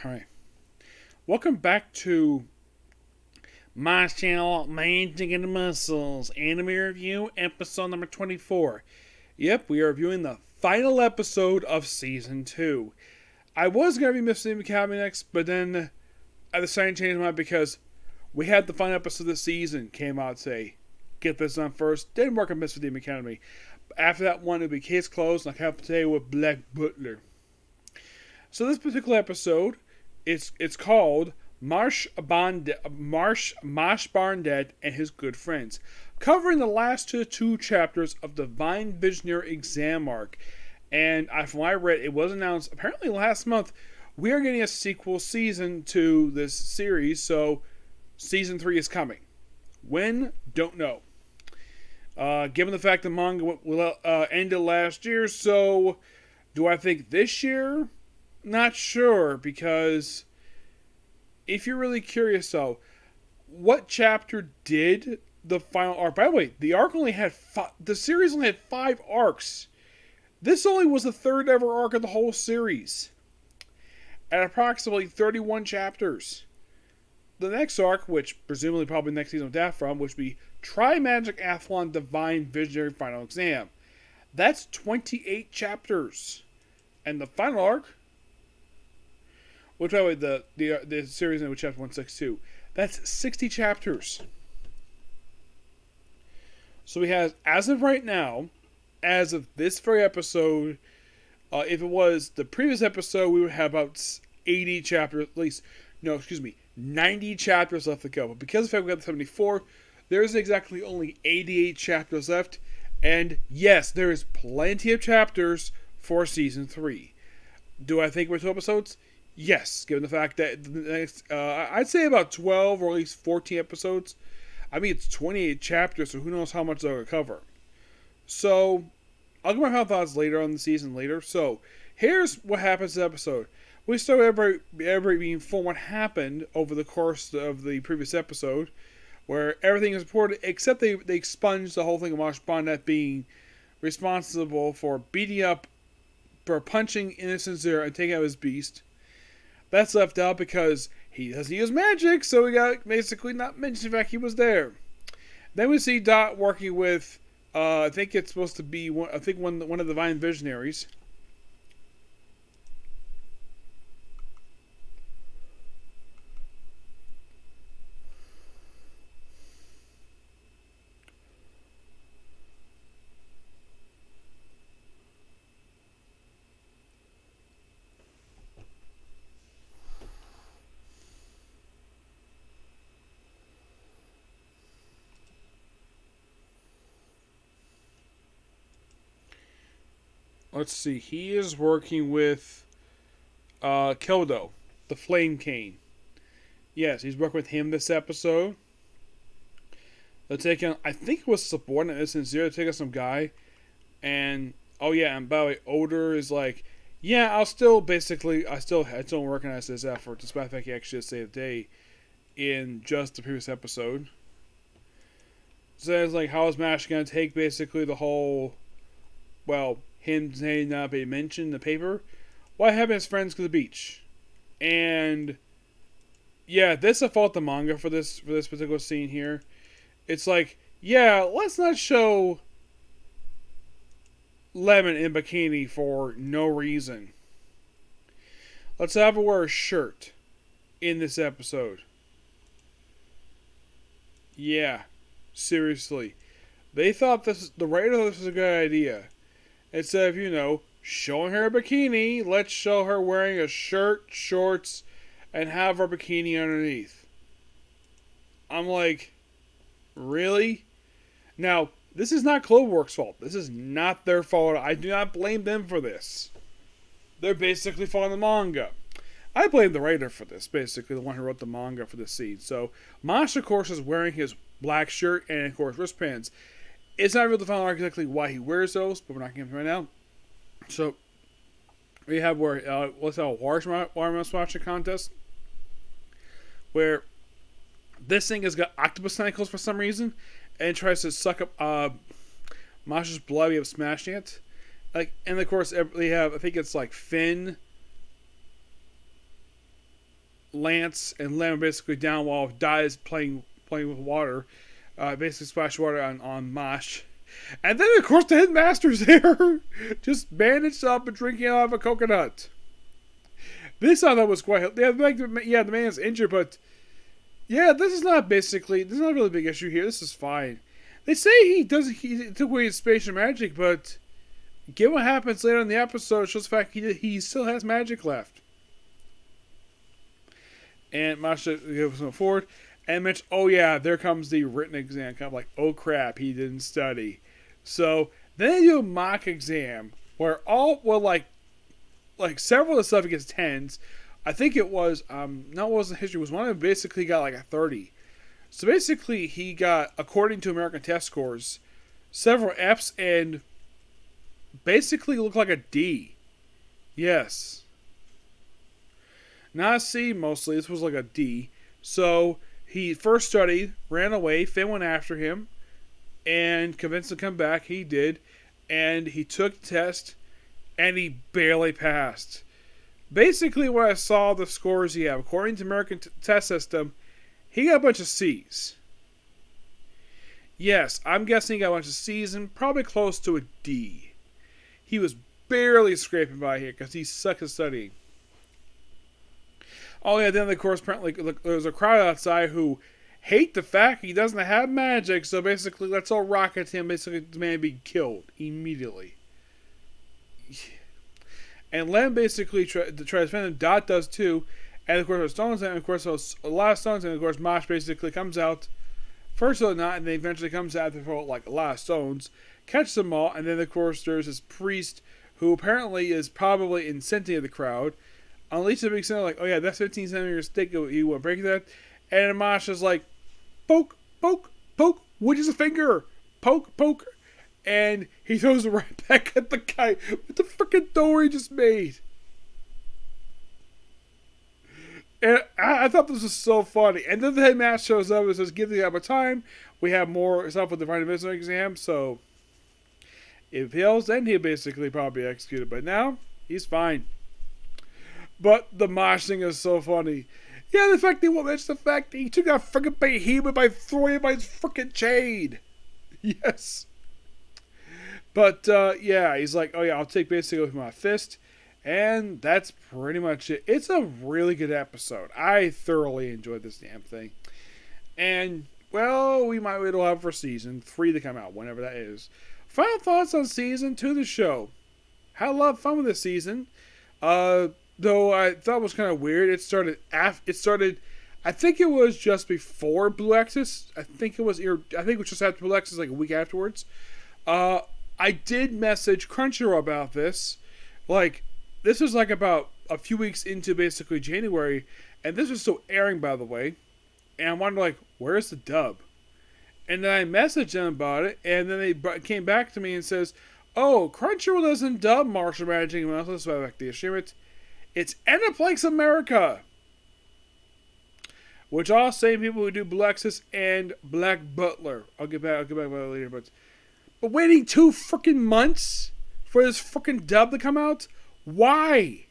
Alright. Welcome back to my channel, Magic and Muscles, Anime Review, episode number 24. Yep, we are reviewing the final episode of Season 2. I was going to be Missing Academy next, but then I decided to change my mind because we had the final episode of the season came out today. Get this on first. Didn't work on Missing Academy. After that one, it would be Case Closed, and I have today with Black Butler. So this particular episode, it's called Marsh Burnedead and His Good Friends, covering the last two chapters of the Divine Visionary exam arc. And from what I read, it was announced apparently last month we are getting a sequel season to this series, so season 3 is coming. When? Don't know. Given the fact the manga ended last year, so do I think this year? Not sure, because if you're really curious though, what chapter did the final arc? By the way, the arc only had the series only had 5 arcs. This only was the third ever arc of the whole series, at approximately 31 chapters. The next arc, which presumably probably next season with that from, which would be Tri-Magic Athlon Divine Visionary Final Exam. That's 28 chapters. And the final arc, which by the way, the series in chapter 162, that's 60 chapters. So we have, as of right now, as of this very episode, if it was the previous episode, we would have about 80 chapters, 90 chapters left to go. But because of the fact we got the 74, there's exactly only 88 chapters left. And yes, there is plenty of chapters for Season 3. Do I think we're 2 episodes? Yes, given the fact that the next, I'd say about 12 or at least 14 episodes. I mean, it's 28 chapters, so who knows how much they'll cover. So, I'll get my final thoughts later on the season later. So, here's what happens in the episode. We start everybody being informed what happened over the course of the previous episode, where everything is reported, except they expunged the whole thing of Marsh Bonnet being responsible for beating up, for punching Innocent Zero and taking out his beast. That's left out because he doesn't use magic, so we got basically not mentioned the fact he was there. Then we see Dot working with, I think it's supposed to be one of the Divine Visionaries. Let's see. He is working with Kildo, the Flame Cane. Yes, he's working with him this episode. They're taking, I think it was subordinate Innocent Zero, to take out some guy. And, oh yeah, and by the way, Oder is like, yeah, I still recognize this effort, despite the fact he actually saved the day in just the previous episode. So it's like, how is Mashle going to take basically the whole, well, him saying not be mentioned in the paper? Why having his friends go to the beach? And yeah, this is a fault of the manga for this particular scene here. It's like, yeah, let's not show Lemon in bikini for no reason. Let's have her wear a shirt in this episode. Yeah, seriously. They thought the writer thought this was a good idea. Instead of, showing her a bikini, let's show her wearing a shirt, shorts, and have her bikini underneath. I'm like, really? Now, this is not Cloverworks' fault. This is not their fault. I do not blame them for this. They're basically following the manga. I blame the writer for this, basically, the one who wrote the manga for this scene. So, Mashle, of course, is wearing his black shirt and, of course, wristbands. It's not really defined exactly why he wears those, but we're not getting to right now. So, we have let's have a watermelon splashing contest, where this thing has got octopus tentacles for some reason, and tries to suck up Mashle's blood. We have smashing it, – and of course, they have, I think it's like Finn, Mashle, and Lemon. And of course, they have, I think it's like Finn, Mashle, and Lemon. And of course, they have, I think it's like Finn, Mashle, and Lemon. And of course, they have, I think it's like Finn, Mashle, and Lemon. And of course, they have, I think it's like Finn, Mashle, and Lemon. And of course, they have, I think it's like Finn, Lance and Lem are basically down while Dot is playing with water. Basically splash water on Mosh. And then, of course, the headmaster's there. Just bandaged up and drinking out of a coconut. This I thought was quite... Yeah, the man is injured, but... Yeah, this is not a really big issue here. This is fine. They say he took away his spatial magic, but... Given what happens later in the episode, it shows the fact he still has magic left. And Mashle goes forward and mentions, oh yeah, there comes the written exam. Kind of like, oh crap, he didn't study. So then they do a mock exam where several of the stuff he gets 10s. I think it was, it wasn't history, it was one of them basically got like a 30. So basically he got, according to American test scores, several Fs and basically looked like a D. Yes. Not a C mostly. This was like a D. So he first studied, ran away, Finn went after him, and convinced him to come back. He did. And he took the test, and he barely passed. Basically, when I saw the scores he had, according to American test system, he got a bunch of C's. Yes, I'm guessing he got a bunch of C's and probably close to a D. He was barely scraping by here because he sucks at studying. Oh yeah, then of course apparently there's a crowd outside who hate the fact he doesn't have magic, so basically let's all rocket him, basically demand be killed immediately. And Lem basically tries to defend him, Dot does too, and of course there's stones, and of course there's a lot of stones, and of course Mosh basically comes out, first of not, and then eventually comes out to throw like a lot of stones, catches them all, and then of course there's this priest who apparently is probably incenting the crowd. Unleash a big center, like, oh yeah, that's 15 centimeter stick, you want to break that? And Mosh is like, poke, poke, poke, which is a finger, poke, poke, and he throws it right back at the guy with the freaking door he just made. And I thought this was so funny. And then the headmaster shows up and says, give the guy more time. We have more stuff with the Divine Division exam, so if he fails, then he'll basically probably be executed. But now, he's fine. But the Mosh thing is so funny. Yeah, the fact they won't mention the fact that he took out freaking behemoth by throwing it by his freaking chain. Yes. But, yeah, he's like, oh yeah, I'll take basically with my fist. And that's pretty much it. It's a really good episode. I thoroughly enjoyed this damn thing. And, well, we might wait a while for season 3 to come out, whenever that is. Final thoughts on season 2 of the show. Had a lot of fun with this season. Though I thought it was kind of weird. It started, I think it was just before Blue Axis. I think it was just after Blue Axis, like a week afterwards. I did message Crunchyroll about this. Like, this was like about a few weeks into basically January. And this was still airing, by the way. And I wondered, like, where's the dub? And then I messaged them about it. And then they came back to me and says, oh, Crunchyroll doesn't dub Martial Magic. And that's why I like to assume it. It's Aniplex America, which are same people who do Blue Axis and Black Butler. I'll get back to that later. But waiting 2 freaking months for this freaking dub to come out? Why?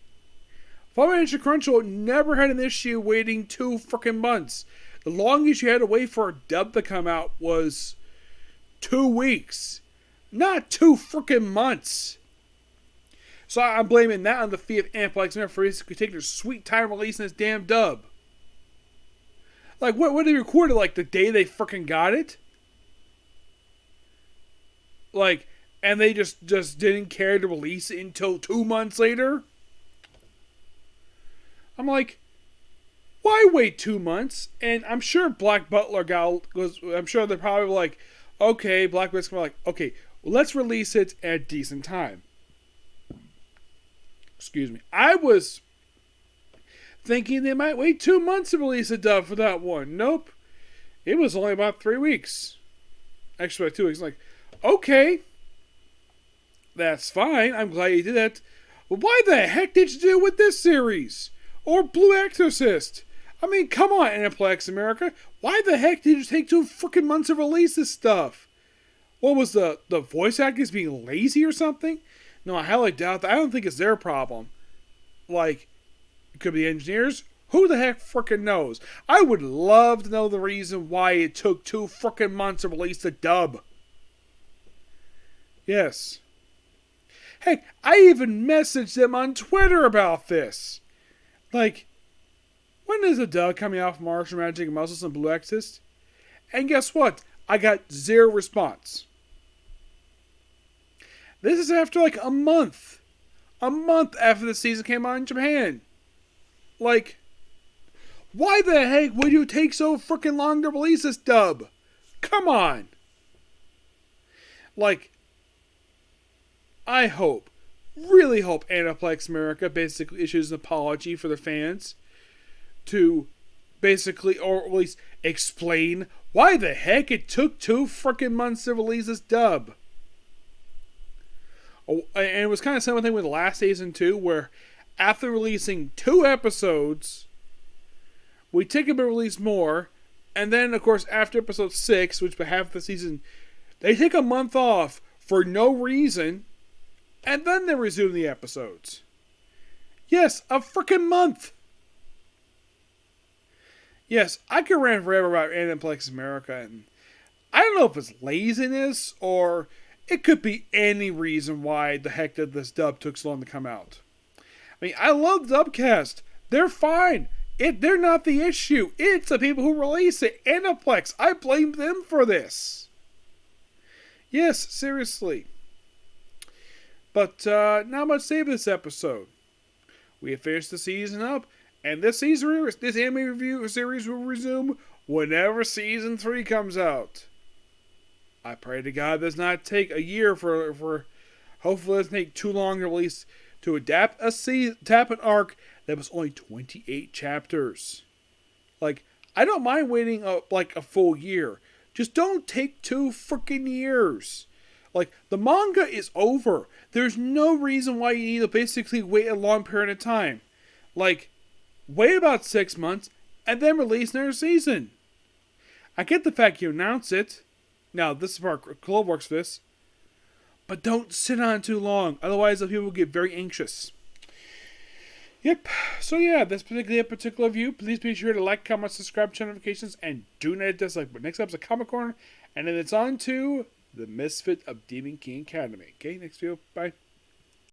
Funimation Crunchyroll never had an issue waiting 2 freaking months. The longest you had to wait for a dub to come out was 2 weeks, not 2 freaking months. So I'm blaming that on the fee of Aniplex America for basically taking their sweet time releasing this damn dub. Like, what they recorded, like, the day they freaking got it? Like, and they just didn't care to release it until 2 months later? I'm like, why wait 2 months? And I'm sure Black Butler I'm sure they're probably like, okay, Black Butler's like, okay, well, let's release it at a decent time. Excuse me. I was thinking they might wait 2 months to release a dub for that one. Nope. It was only about 3 weeks. Actually, about 2 weeks. Like, okay. That's fine. I'm glad you did that. But why the heck did you do it with this series? Or Blue Exorcist? I mean, come on, Aniplex America. Why the heck did you take 2 freaking months to release this stuff? What was the voice actors being lazy or something? No, I highly doubt that. I don't think it's their problem. Like, it could be engineers, Who the heck frickin' knows? I would love to know the reason why it took 2 frickin' months to release the dub. Yes. Heck, I even messaged them on Twitter about this. Like, when is the dub coming out from Martial Magic and Muscles and Blue Exorcist? And guess what? I got 0 response. This is after like a month. A month after the season came out in Japan. Like, why the heck would you take so freaking long to release this dub? Come on. Like, I hope, really hope Aniplex America basically issues an apology for the fans to basically, or at least explain why the heck it took 2 freaking months to release this dub. Oh, and it was kind of the same thing with the last season too, where after releasing 2 episodes, we take a bit release more, and then of course after episode 6, which was half the season, they take a month off for no reason, and then they resume the episodes. Yes, a freaking month! Yes, I could rant forever about Aniplex America, and I don't know if it's laziness, or it could be any reason why the heck that this dub took so long to come out. I mean, I love Dubcast. They're fine. They're not the issue. It's the people who release it. Aniplex. I blame them for this. Yes, seriously. But not much to say for this episode. We have finished the season up, and this anime review series will resume whenever season 3 comes out. I pray to God does not take a year for hopefully it doesn't take too long to release to adapt an arc that was only 28 chapters. Like, I don't mind waiting a full year. Just don't take 2 freaking years. Like, the manga is over. There's no reason why you need to basically wait a long period of time. Like, wait about 6 months and then release another season. I get the fact you announce it. Now, this is where Clove works for this. But don't sit on it too long. Otherwise, the people will get very anxious. Yep. So yeah, this particular view. Please be sure to like, comment, subscribe, turn notifications, and do not dislike. But next up is a Comic Corner. And then it's on to the Misfit of Demon King Academy. Okay, next video. Bye.